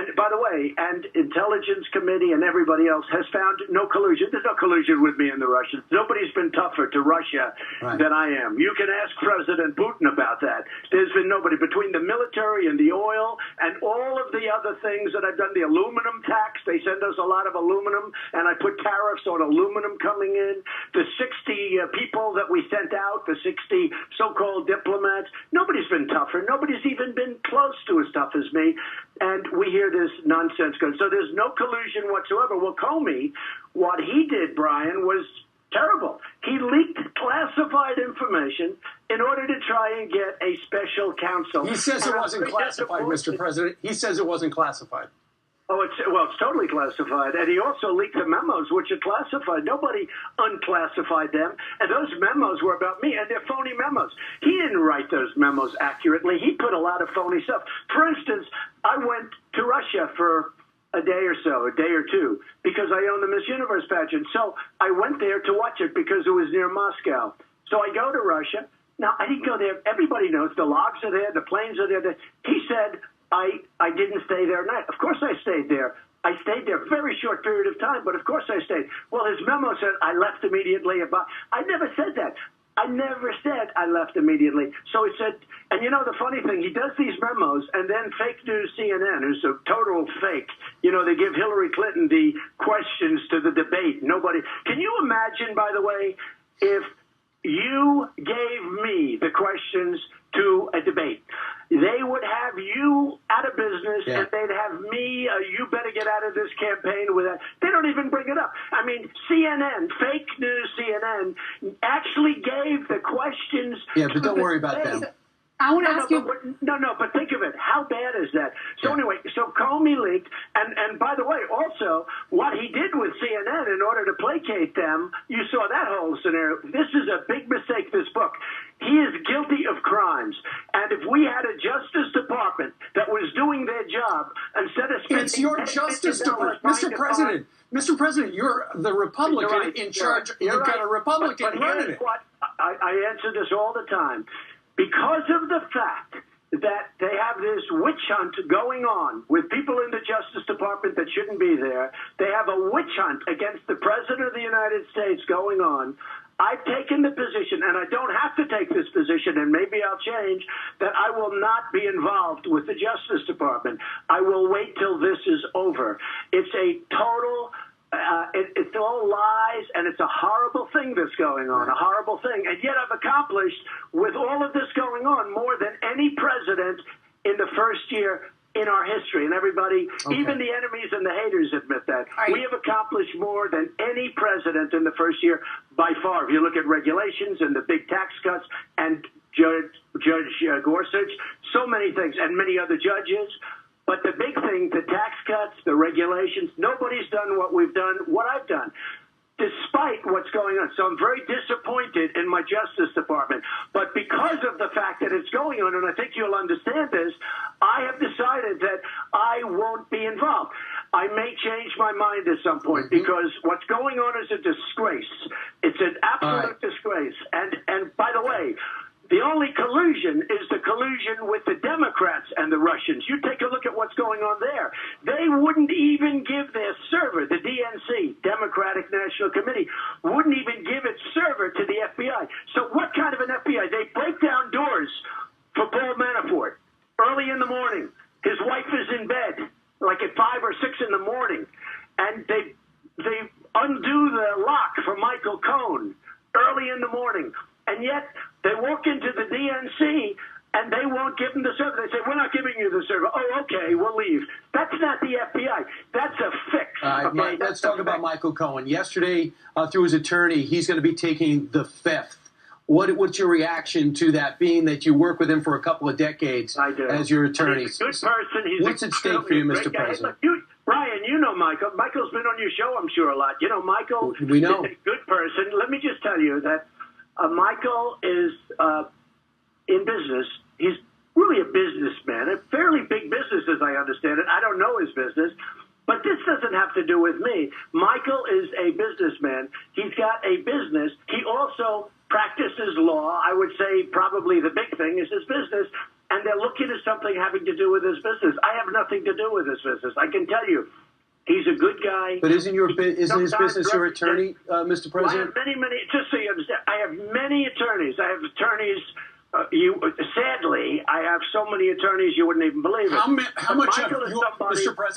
And by the way, and Intelligence Committee and everybody else has found no collusion. There's no collusion with me and the Russians. Nobody's been tougher to Russia than I am. You can ask President Putin about that. There's been nobody between the military and the oil and all of the other things that I've done. The aluminum tax, they send us a lot of aluminum, and I put tariffs on aluminum coming in. The 60 people that we sent out, the 60 so-called diplomats, nobody's been tougher. Nobody's even been close to as tough as me. And we hear this nonsense going. So there's no collusion whatsoever. Well, Comey, what he did, Brian, was terrible. He leaked classified information in order to try and get a special counsel. He says it wasn't classified, Mr. President. He says it wasn't classified. Oh, it's totally classified. And he also leaked the memos, which are classified. Nobody unclassified them. And those memos were about me, and they're phony memos. He didn't write those memos accurately. He put a lot of phony stuff. For instance, I went to Russia for a day or two, because I own the Miss Universe pageant. So I went there to watch it because it was near Moscow. So I go to Russia. Now, I didn't go there. Everybody knows the logs are there, the planes are there. He said, I didn't stay there at night. Of course I stayed there. I stayed there a very short period of time, but of course I stayed. Well, his memo said I left immediately. I never said that. I never said I left immediately. So he said, and you know the funny thing, he does these memos, and then fake news CNN, who's a total fake, they give Hillary Clinton the questions to the debate. Nobody. Can you imagine, by the way, if you gave me the questions to a debate? They would have you out of business, and they'd have me, you better get out of this campaign with that. They don't even bring it up. I mean, CNN, fake news CNN, actually gave the questions. Yeah, but don't worry about them. I want to ask you. But think of it. How bad is that? So anyway, so Comey leaked, and by the way, also, what he did with CNN in order to placate them, you saw that whole scenario. This is a big mistake, this book. He is guilty of crimes. And if we had a Justice Department that was doing their job, instead of spending... It's your Justice Department. Mr. President, you're the Republican in charge. You've got a Republican running it. I answer this all the time. Because of the fact that they have this witch hunt going on with people in the Justice Department that shouldn't be there, they have a witch hunt against the President of the United States going on. I've taken the position, and I don't have to take this position, and maybe I'll change, that I will not be involved with the Justice Department. I will wait till this is over. It's a total... it's all lies, and it's a horrible thing that's going on, a horrible thing. And yet I've accomplished, with all of this going on, more than any president in the first year in our history. And everybody, even the enemies and the haters admit that. We have accomplished more than any president in the first year by far. If you look at regulations and the big tax cuts and Judge Gorsuch, so many things, and many other judges. But the big thing, the tax cuts, the regulations, nobody's done what we've done, what I've done, despite what's going on. So I'm very disappointed in my Justice Department. But because of the fact that it's going on, and I think you'll understand this, I have decided that I won't be involved. I may change my mind at some point, because what's going on is a disgrace. It's an absolute disgrace. And by the way, the only collusion is the collusion with the Democrats and the Russians. You take a look at what's going on there. They wouldn't even give their server, the DNC, Democratic National Committee, wouldn't even give its server to the FBI. So what kind of an FBI? They break down doors for Paul Manafort early in the morning. His wife is in bed, like at 5 or 6 in the morning, and they undo the lock for Michael Cohen early in the morning. And yet they walk into the DNC and they won't give them the server. They say, we're not giving you the server. Oh, okay, we'll leave. That's not the FBI. That's a fix. Let's talk about Michael Cohen. Yesterday, through his attorney, he's going to be taking the 5th. What's your reaction to that, being that you work with him for a couple of decades as your attorney? He's a good person. What's at stake for you, Mr. President? Brian, you know Michael. Michael's been on your show, I'm sure, a lot. You know, Michael is a good person. Let me just tell you that Michael is in business. He's really a businessman, a fairly big business as I understand it. I don't know his business, but this doesn't have to do with me. Michael is a businessman. He's got a business. He also practices law. I would say probably the big thing is his business, and they're looking at something anything having to do with this business. I have nothing to do with this business. I can tell you, he's a good guy. But isn't his business your attorney, Mr. President? Well, I have many. Just so you understand, I have many attorneys. I have attorneys. Sadly, I have so many attorneys you wouldn't even believe it. How much Michael of is somebody, Mr. President?